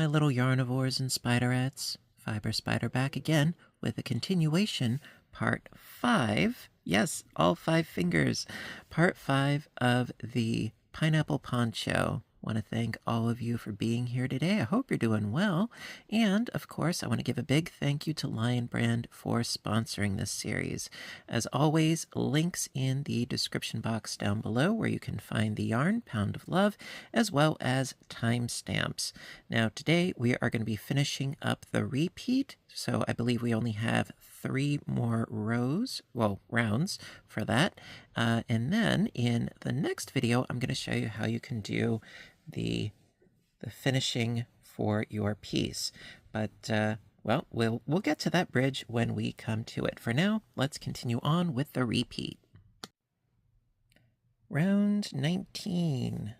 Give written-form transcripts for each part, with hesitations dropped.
my little yarnivores and spiderettes. Fiber Spider back again with a continuation, part 5. Yes, all 5 fingers. Part 5 of the Pineapple Poncho. Want to thank all of you for being here today. I hope you're doing well. And, of course, I want to give a big thank you to Lion Brand for sponsoring this series. As always, links in the description box down below where you can find the yarn, Pound of Love, as well as timestamps. Now, today we are going to be finishing up the repeat. So I believe we only have 3 more rounds for that. And then in the next video, I'm going to show you how you can do the finishing for your piece. But, well, we'll get to that bridge when we come to it. For now, let's continue on with the repeat. Round 19.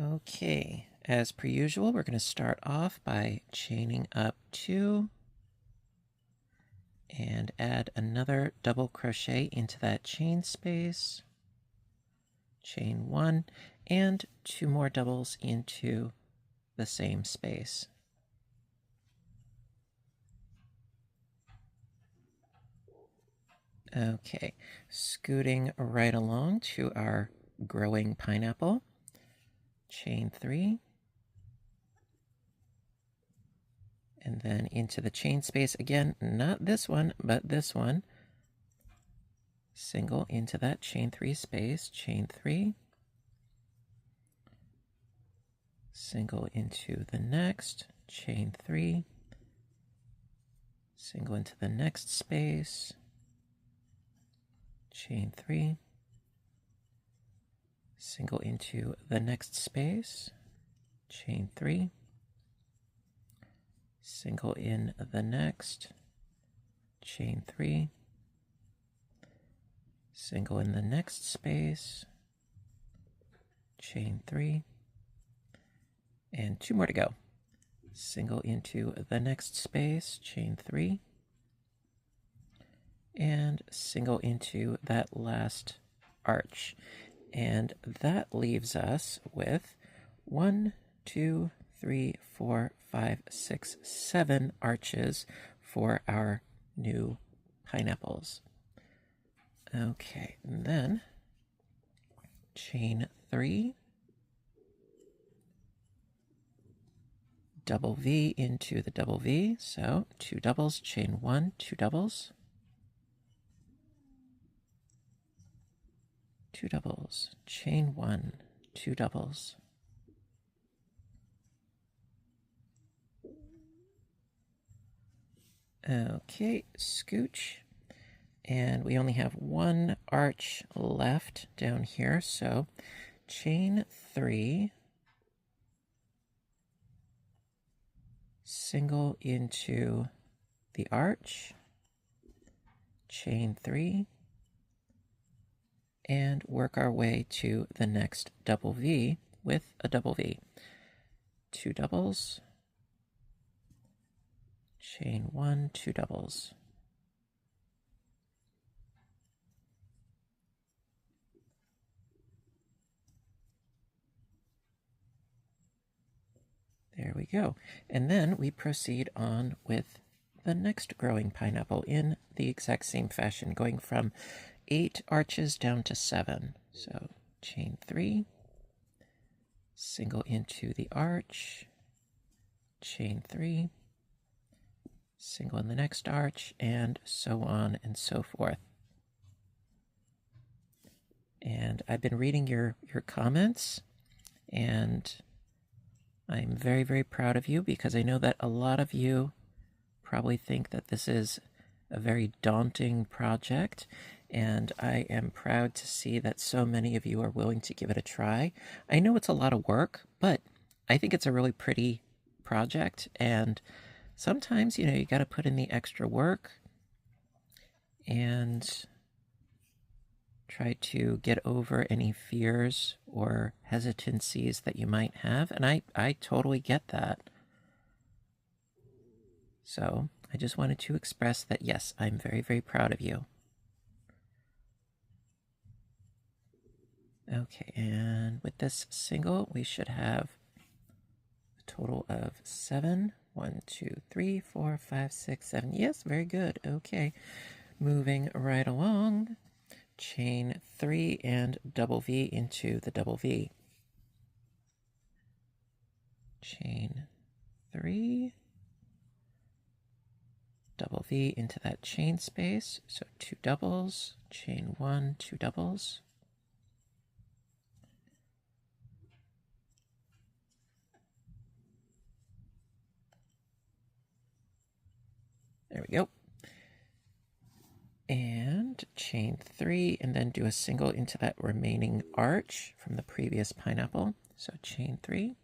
Okay, as per usual, we're going to start off by chaining up 2 and add another double crochet into that chain space, chain 1, and 2 more doubles into the same space. Okay, scooting right along to our growing pineapple, chain 3, and then into the chain space again, not this one, but this one. Single into that chain 3 space, chain 3, single into the next, chain 3, single into the next space, chain 3, single into the next space, chain 3, single in the next, chain 3, single in the next space, chain 3, and 2 more to go. Single into the next space, chain 3, and single into that last arch. And that leaves us with 1, 2, 3, 4, 5, 6, 7 arches for our new pineapples. Okay, and then chain 3, double V into the double V, so 2 doubles, chain 1, 2 doubles, 2 doubles, chain 1, 2 doubles, okay, scooch, and we only have 1 arch left down here, so chain 3, single into the arch, chain 3, and work our way to the next double V with a double V. 2 doubles, chain 1, 2 doubles. There we go. And then we proceed on with the next growing pineapple in the exact same fashion, going from 8 arches down to 7. So chain 3, single into the arch, chain 3, single in the next arch, and so on and so forth. And I've been reading your comments, and I'm very, very proud of you because I know that a lot of you probably think that this is a very daunting project, and I am proud to see that so many of you are willing to give it a try. I know it's a lot of work, but I think it's a really pretty project, and sometimes, you know, you got to put in the extra work and try to get over any fears or hesitancies that you might have, and I totally get that. So I just wanted to express that, yes, I'm very, very proud of you. Okay, and with this single, we should have a total of 7. 1, 2, 3, 4, 5, 6, 7. Yes, very good. Okay, moving right along. Chain 3 and double V into the double V. Chain 3, double V into that chain space. So 2 doubles, chain 1, 2 doubles. There we go. And chain 3, and then do a single into that remaining arch from the previous pineapple. So chain 3,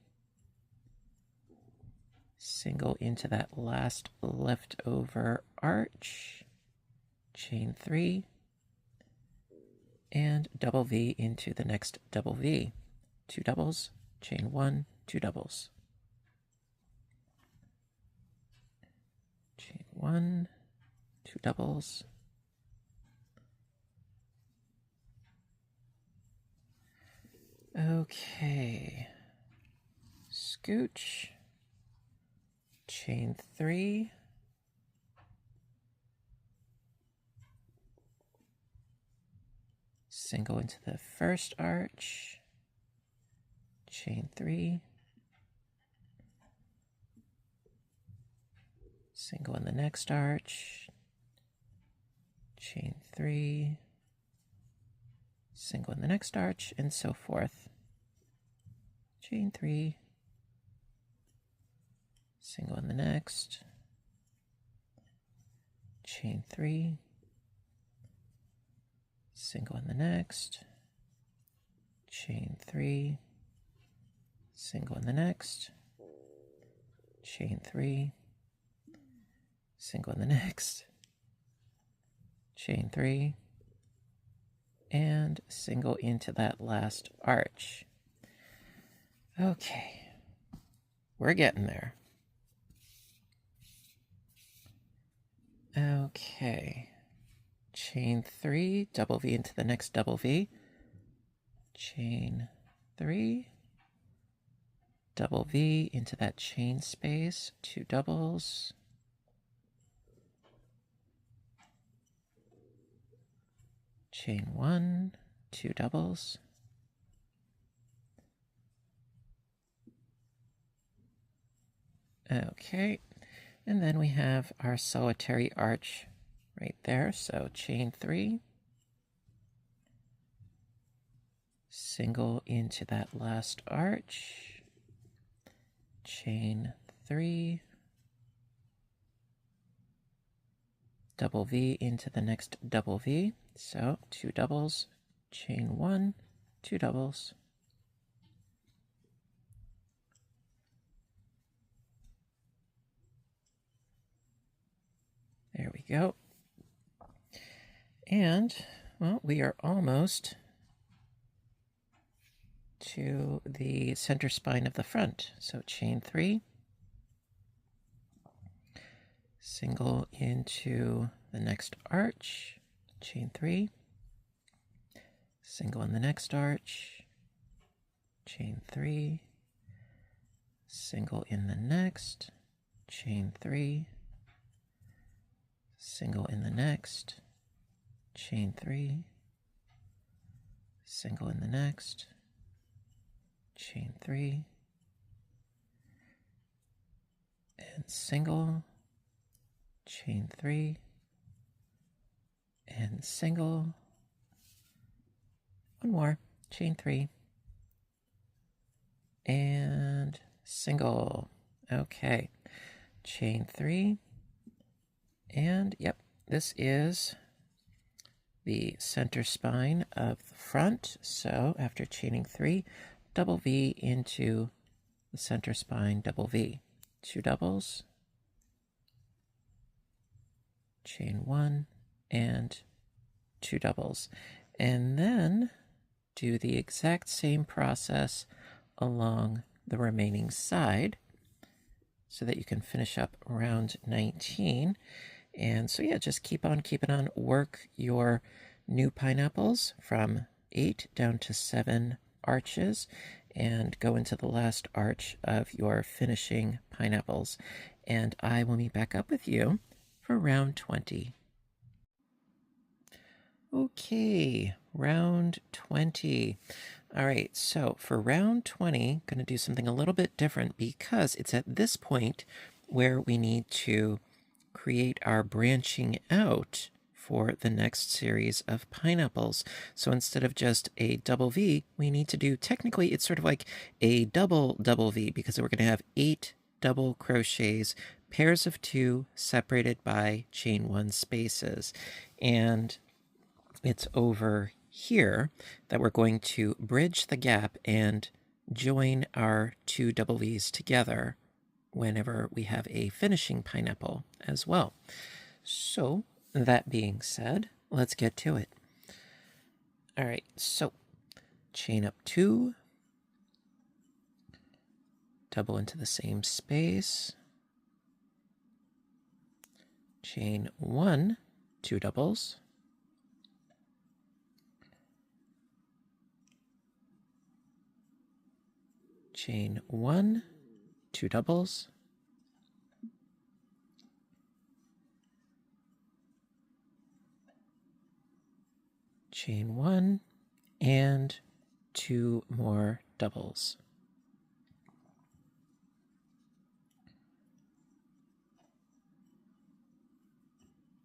single into that last leftover arch, chain 3, and double V into the next double V. 2 doubles, chain 1, 2 doubles. Chain 1, 2 doubles. Okay, scooch, chain 3, single into the first arch, chain 3, single in the next arch, chain 3, single in the next arch, and so forth. Chain 3, single in the next, chain 3, single in the next, chain 3, single in the next, chain 3, single in the next, chain 3, and single into that last arch. Okay, we're getting there. Okay, chain 3, double V into the next double V, chain 3, double V into that chain space, 2 doubles, chain 1, 2 doubles, okay, and then we have our solitary arch right there, so chain 3, single into that last arch, chain 3, double V into the next double V, so 2 doubles, chain 1, 2 doubles, there we go. And, well, we are almost to the center spine of the front. So chain 3, single into the next arch, chain 3, single in the next arch, chain 3, single in the next, chain 3, single in the next, chain 3, single in the next, chain 3, and single, chain 3, and single, one more, chain 3, and single. Okay, chain 3, and yep, this is the center spine of the front. So after chaining 3, double V into the center spine, double V, 2 doubles, chain 1, and 2 doubles. And then do the exact same process along the remaining side so that you can finish up round 19. And so yeah, just keep on keeping on. Work your new pineapples from 8 down to 7 arches, and go into the last arch of your finishing pineapples. And I will meet back up with you for round 20. Okay, round 20. All right, so for round 20, going to do something a little bit different because it's at this point where we need to create our branching out for the next series of pineapples. So instead of just a double V, we need to do, technically, it's sort of like a double V because we're going to have 8 double crochets, pairs of 2 separated by chain 1 spaces. And it's over here that we're going to bridge the gap and join our 2 double V's together whenever we have a finishing pineapple as well. So, that being said, let's get to it. All right, so chain up 2, double into the same space, chain 1, 2 doubles, chain 1, 2 doubles, chain 1, and 2 more doubles.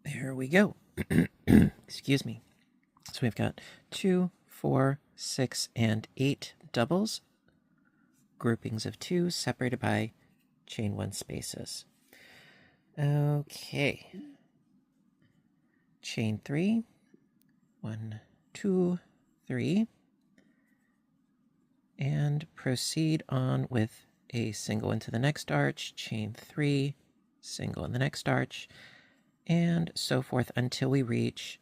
There we go. Excuse me. So we've got 2, 4, 6, and 8 doubles, groupings of 2 separated by chain 1 spaces. Okay. Chain 3, 1, 2, 3, and proceed on with a single into the next arch, chain 3, single in the next arch, and so forth until we reach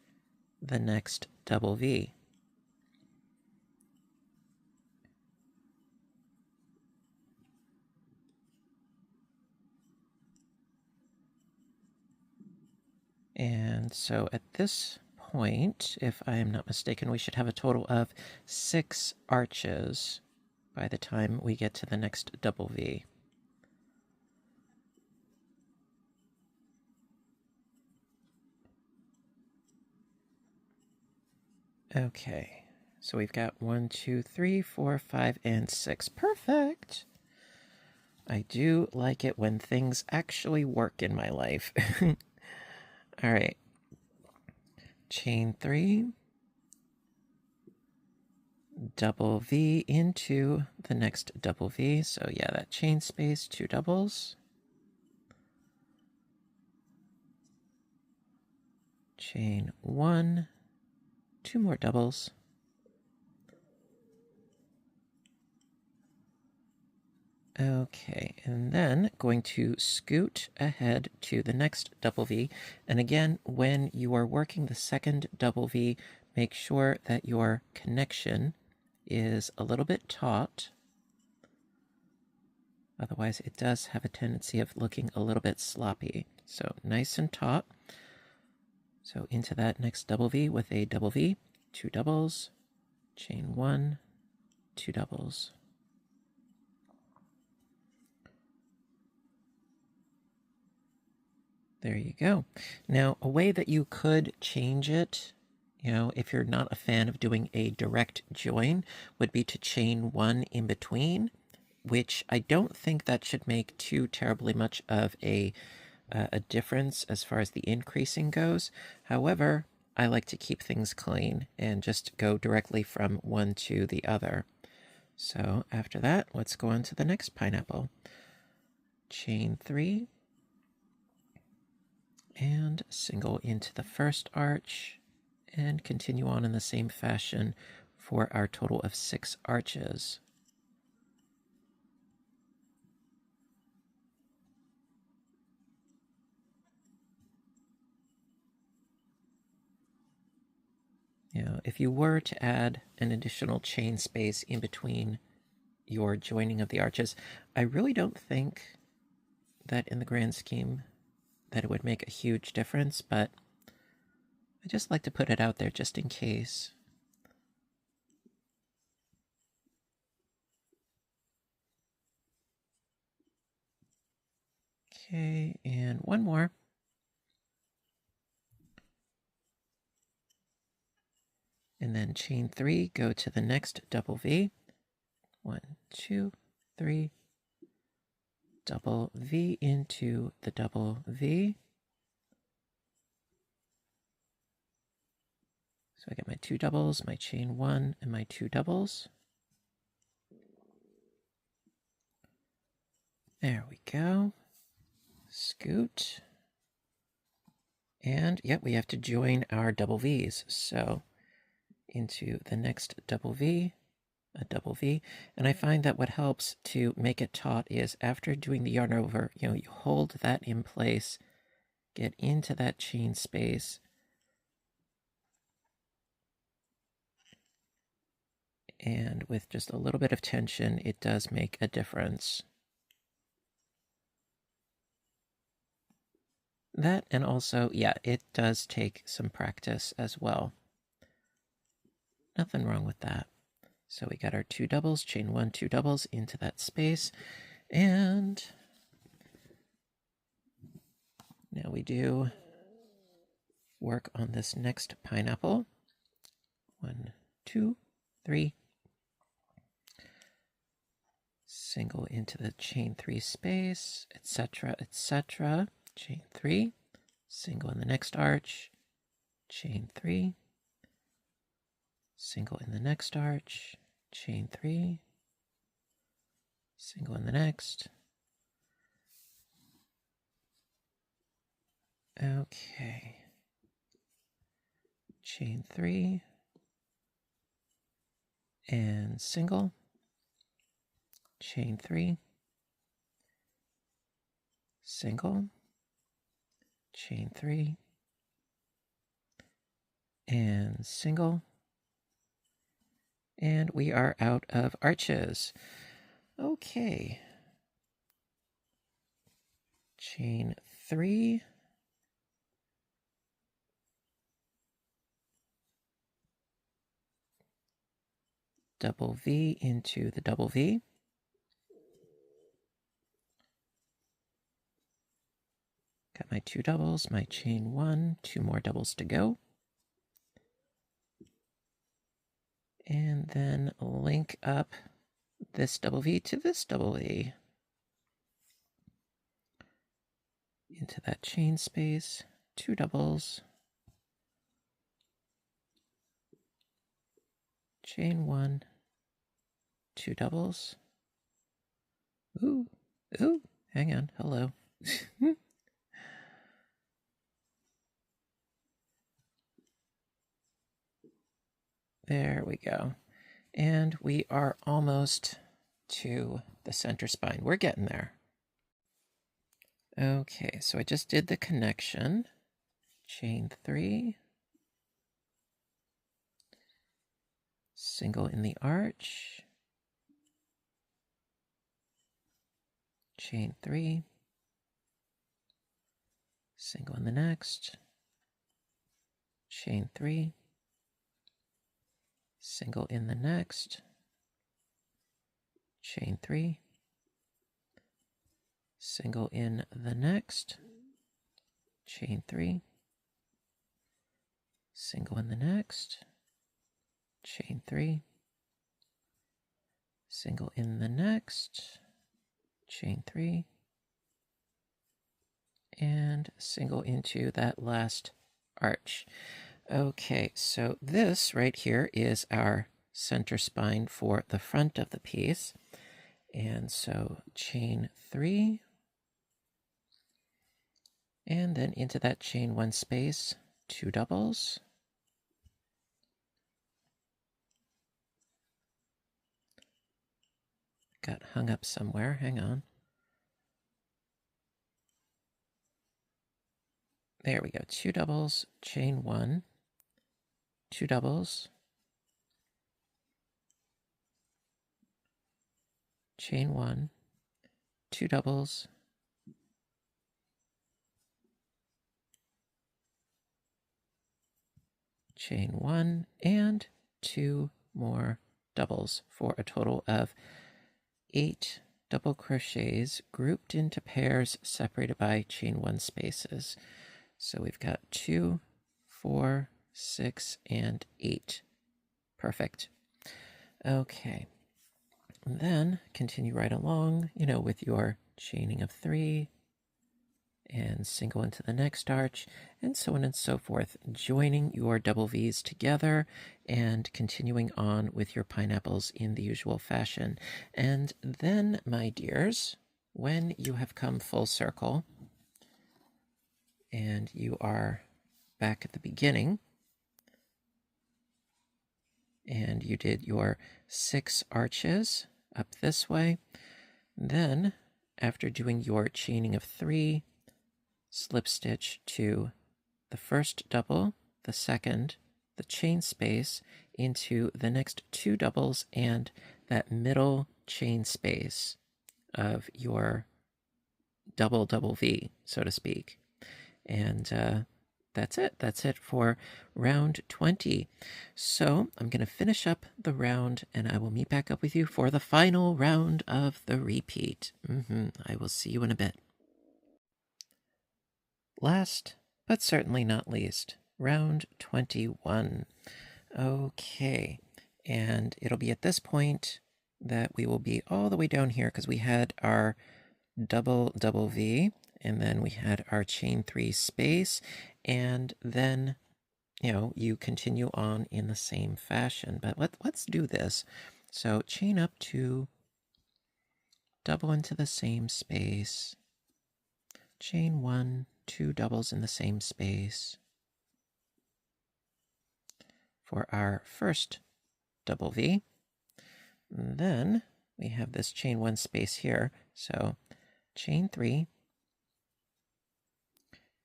the next double V. And so at this point, if I am not mistaken, we should have a total of 6 arches by the time we get to the next double V. Okay, so we've got 1, 2, 3, 4, 5, and 6. Perfect! I do like it when things actually work in my life. All right. Chain 3, double V into the next double V. So yeah, that chain space, 2 doubles. Chain 1, 2 more doubles. Okay, and then going to scoot ahead to the next double V. And again, when you are working the second double V, make sure that your connection is a little bit taut. Otherwise, it does have a tendency of looking a little bit sloppy. So nice and taut. So into that next double V with a double V, 2 doubles, chain 1, 2 doubles. There you go. Now, a way that you could change it, if you're not a fan of doing a direct join, would be to chain 1 in between, which I don't think that should make too terribly much of a difference as far as the increasing goes. However, I like to keep things clean and just go directly from one to the other. So after that, let's go on to the next pineapple. Chain 3. And single into the first arch, and continue on in the same fashion for our total of 6 arches. If you were to add an additional chain space in between your joining of the arches, I really don't think that in the grand scheme that it would make a huge difference, but I just like to put it out there just in case. Okay, and one more. And then chain 3, go to the next double V. 1, 2, 3. Double V into the double V. So I get my 2 doubles, my chain 1, and my 2 doubles. There we go. Scoot. And yep, we have to join our double V's. So into the next double V, a double V. And I find that what helps to make it taut is after doing the yarn over, you hold that in place, get into that chain space, and with just a little bit of tension, it does make a difference. That, and also, yeah, it does take some practice as well. Nothing wrong with that. So we got our 2 doubles, chain 1, 2 doubles into that space, and now we do work on this next pineapple. 1, 2, 3. Single into the chain 3 space, etc., etc. Chain 3, single in the next arch, chain 3, single in the next arch, chain 3, single in the next. Okay. Chain 3, and single, chain 3, single, chain 3, and single, and we are out of arches. Okay. Chain 3, double V into the double V. Got my 2 doubles, my chain 1, 2 more doubles to go. And then link up this double V to this double V. Into that chain space, 2 doubles, chain 1, 2 doubles. Ooh, hang on, hello. There we go. And we are almost to the center spine. We're getting there. Okay, so I just did the connection. Chain 3. Single in the arch. Chain 3. Single in the next. Chain 3. Single in the next. Chain 3. Single in the next. Chain 3. Single in the next. Chain 3. Single in the next. Chain 3. And single into that last arch. Okay, so this right here is our center spine for the front of the piece. And so chain 3, and then into that chain 1 space, 2 doubles. Got hung up somewhere, hang on. There we go, 2 doubles, chain 1, 2 doubles, chain 1, 2 doubles, chain 1, and 2 more doubles for a total of 8 double crochets grouped into pairs separated by chain 1 spaces. So we've got 2, 4, 6, and 8. Perfect. Okay. And then continue right along, with your chaining of 3 and single into the next arch, and so on and so forth, joining your double V's together and continuing on with your pineapples in the usual fashion. And then, my dears, when you have come full circle and you are back at the beginning and you did your 6 arches up this way, then after doing your chaining of 3, slip stitch to the first double, the second, the chain space into the next 2 doubles and that middle chain space of your double V, so to speak. And that's it. That's it for round 20. So I'm going to finish up the round and I will meet back up with you for the final round of the repeat. I will see you in a bit. Last, but certainly not least, round 21. Okay, and it'll be at this point that we will be all the way down here because we had our double V, and then we had our chain 3 space, and then, you continue on in the same fashion. But let's do this. So chain up 2, double into the same space, chain 1, 2 doubles in the same space for our first double V. And then we have this chain 1 space here, so chain 3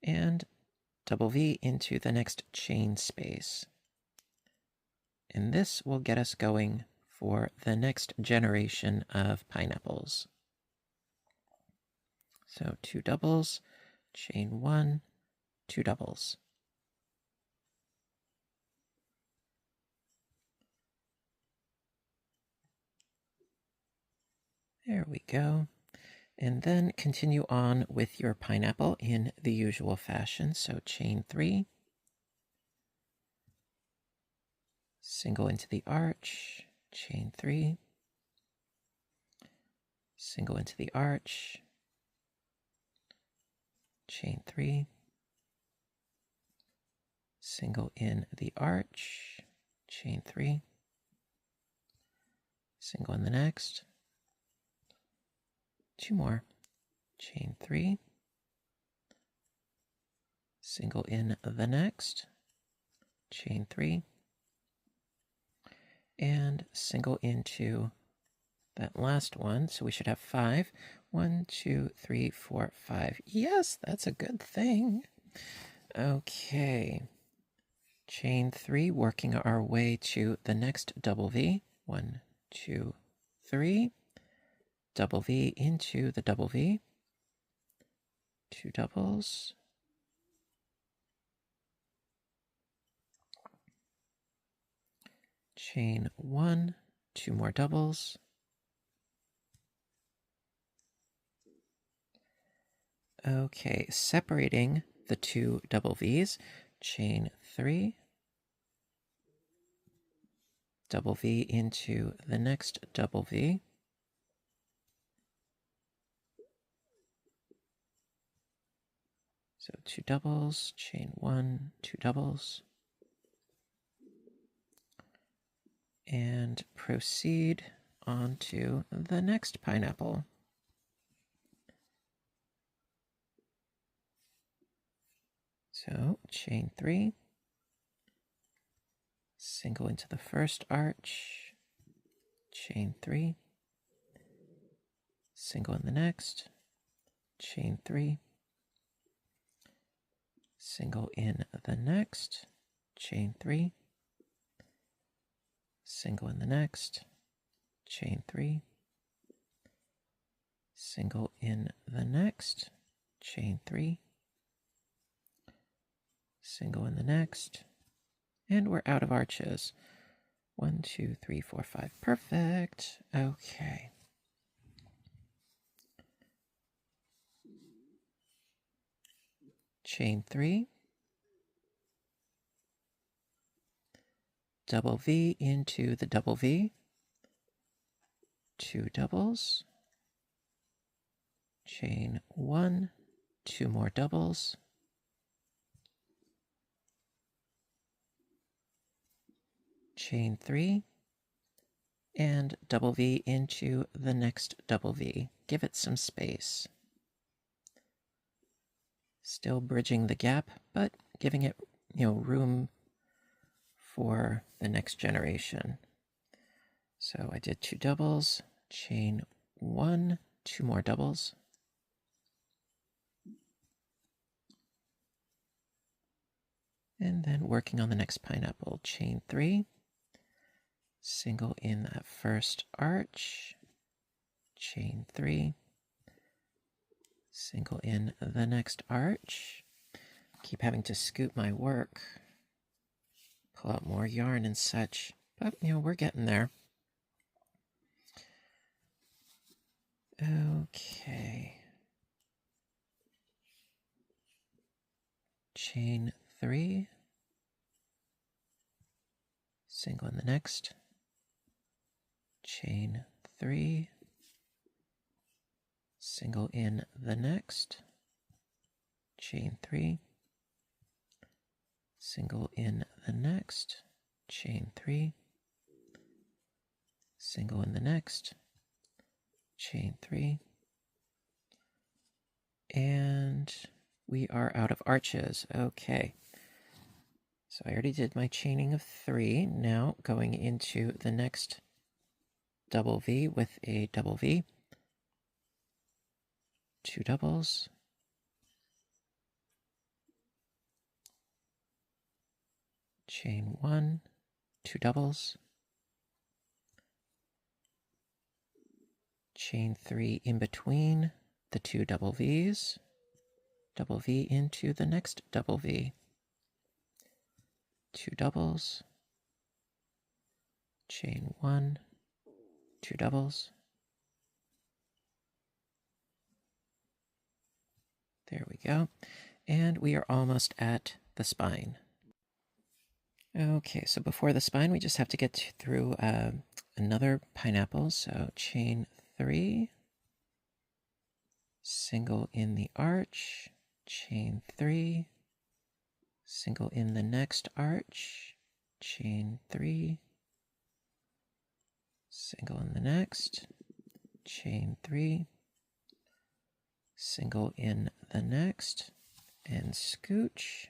and double V into the next chain space. And this will get us going for the next generation of pineapples. So 2 doubles, chain 1, 2 doubles. There we go. And then continue on with your pineapple in the usual fashion. So chain 3, single into the arch, chain 3, single into the arch, chain 3, single in the arch, chain 3, single in the next, 2 more, chain 3, single in the next, chain 3, and single into that last one. So we should have 5. 1, 2, 3, 4, 5. Yes, that's a good thing. Okay. Chain 3, working our way to the next double V. 1, 2, 3. Double V into the double V. 2 doubles. Chain 1, 2 more doubles. Okay, separating the 2 double V's, chain 3, double V into the next double V. So 2 doubles, chain 1, 2 doubles. And proceed on to the next pineapple. So chain 3, single into the first arch, chain 3, single in the next, chain 3, single in the next, chain 3, single in the next, chain 3, single in the next, chain 3, single in the next, and we're out of arches. 1, 2, 3, 4, 5. Perfect. Okay. chain 3, double V into the double V, 2 doubles, chain 1, 2 more doubles, chain 3, and double V into the next double V. Give it some space. Still bridging the gap, but giving it, room for the next generation. So I did 2 doubles, chain 1, 2 more doubles, and then working on the next pineapple, chain 3, single in that first arch, chain 3, single in the next arch. Keep having to scoop my work, pull out more yarn and such, but we're getting there. Okay. Chain 3, single in the next, chain 3, single in the next, chain 3, single in the next, chain 3, single in the next, chain 3, and we are out of arches. Okay, so I already did my chaining of 3. Now going into the next double V with a double V, 2 doubles, chain 1, 2 doubles, chain 3 in between the 2 double V's, double V into the next double V, 2 doubles, chain 1, 2 doubles, there we go, and we are almost at the spine. Okay, so before the spine, we just have to get through another pineapple. So chain 3, single in the arch, chain 3, single in the next arch, chain 3, single in the next, chain 3, single in the next, and scooch,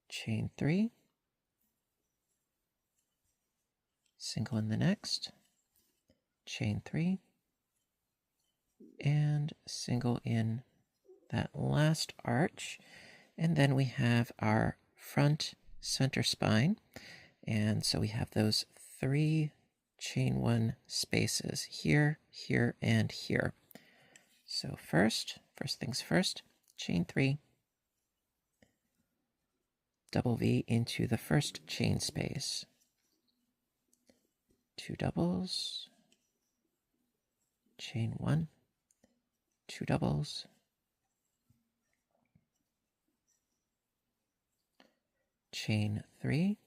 chain 3, single in the next, chain 3, and single in that last arch, and then we have our front center spine, and so we have those 3 chain 1 spaces here, here, and here. So first things first, chain 3, double V into the first chain space, 2 doubles, chain 1, 2 doubles, chain 3,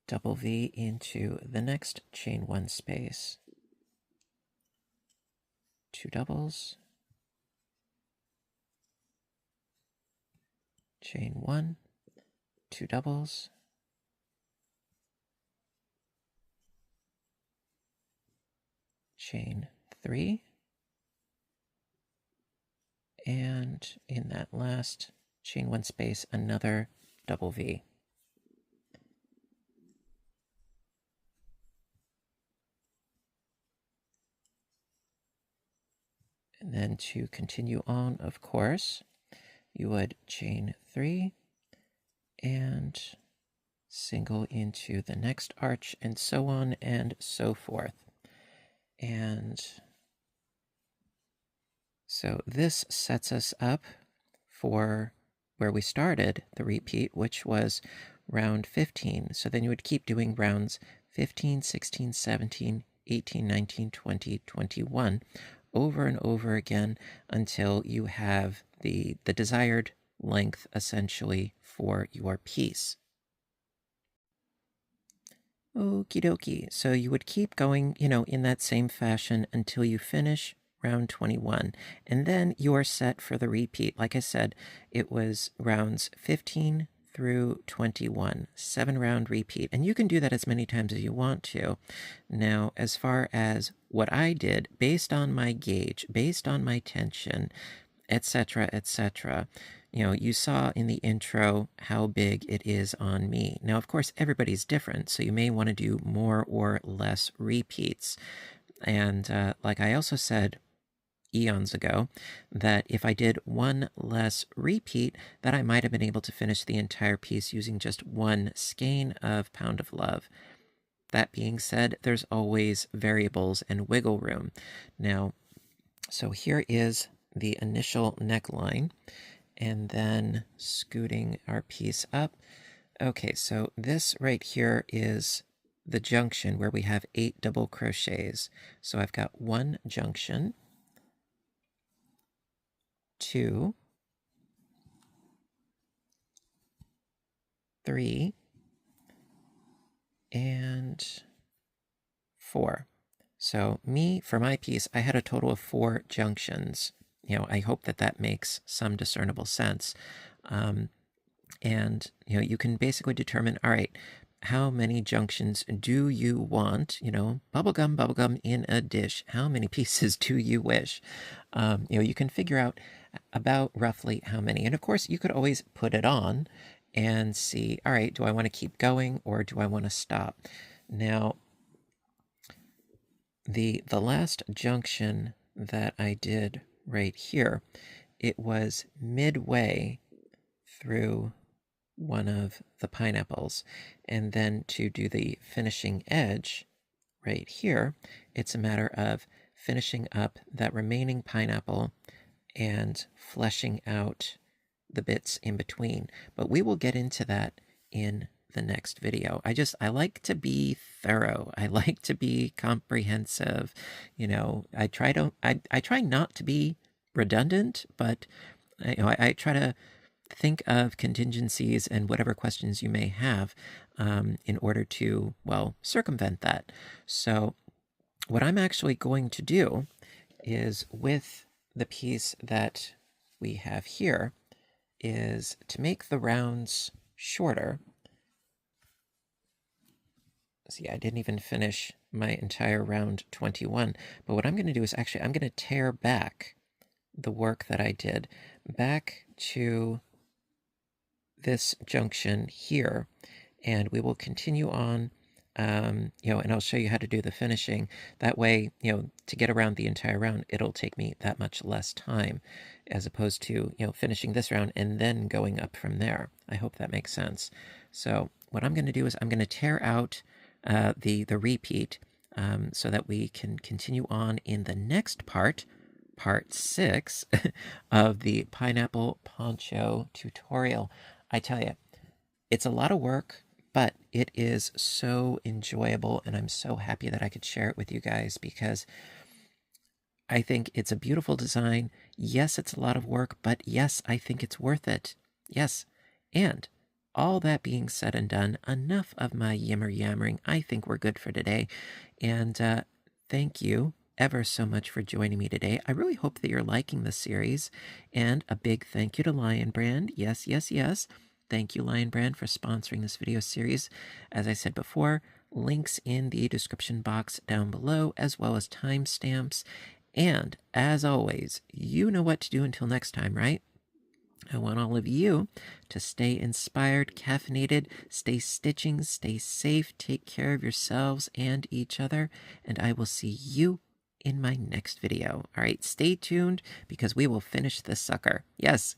double V into the next chain 1 space, 2 doubles, chain 1, 2 doubles, chain 3, and in that last chain 1 space, another double V. And then to continue on, of course, you would chain 3 and single into the next arch, and so on and so forth. And so this sets us up for where we started the repeat, which was round 15. So then you would keep doing rounds 15, 16, 17, 18, 19, 20, 21 over and over again until you have the desired length, essentially, for your piece. Okie dokie. So you would keep going, in that same fashion until you finish round 21. And then you are set for the repeat. Like I said, it was rounds 15 through 21, 7-round repeat. And you can do that as many times as you want to. Now, as far as what I did, based on my gauge, based on my tension, etc., etc., you saw in the intro how big it is on me. Now, of course, everybody's different, so you may want to do more or less repeats. And like I also said eons ago, that if I did one less repeat, that I might have been able to finish the entire piece using just one skein of Pound of Love. That being said, there's always variables and wiggle room. Now, so here is the initial neckline, and then scooting our piece up. Okay, so this right here is the junction where we have 8 double crochets. So I've got 1 junction, 2, 3, and 4. So for my piece, I had a total of 4 junctions. I hope that makes some discernible sense. And, you can basically determine, all right, how many junctions do you want? Bubblegum in a dish. How many pieces do you wish? You can figure out about roughly how many. And of course, you could always put it on and see, all right, do I want to keep going or do I want to stop? Now, the last junction that I did right here, it was midway through one of the pineapples. And then to do the finishing edge right here, it's a matter of finishing up that remaining pineapple and fleshing out the bits in between. But we will get into that in the next video. I like to be thorough. I like to be comprehensive. I try not to be redundant, but I try to think of contingencies and whatever questions you may have in order to, circumvent that. So what I'm actually going to do is, with the piece that we have here, is to make the rounds shorter. See, I didn't even finish my entire round 21, but what I'm going to do is I'm going to tear back the work that I did back to this junction here, and we will continue on, and I'll show you how to do the finishing. That way, to get around the entire round, it'll take me that much less time, as opposed to, finishing this round and then going up from there. I hope that makes sense. So what I'm going to do is I'm going to tear out the repeat so that we can continue on in the next part 6 of the Pineapple Poncho tutorial. I tell you, it's a lot of work, but it is so enjoyable, and I'm so happy that I could share it with you guys, because I think it's a beautiful design. Yes, it's a lot of work, but yes, I think it's worth it. Yes, and all that being said and done, enough of my yammering. I think we're good for today, and thank you ever so much for joining me today. I really hope that you're liking the series, and a big thank you to Lion Brand. Yes. Thank you, Lion Brand, for sponsoring this video series. As I said before, links in the description box down below, as well as timestamps. And as always, you know what to do until next time, right? I want all of you to stay inspired, caffeinated, stay stitching, stay safe, take care of yourselves and each other, and I will see you in my next video. All right, stay tuned, because we will finish this sucker. Yes.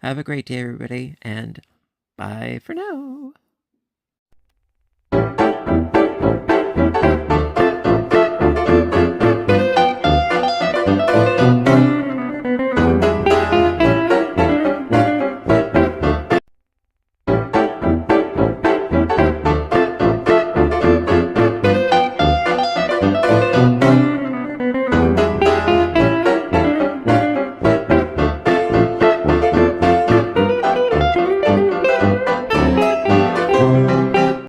Have a great day, everybody, and bye for now.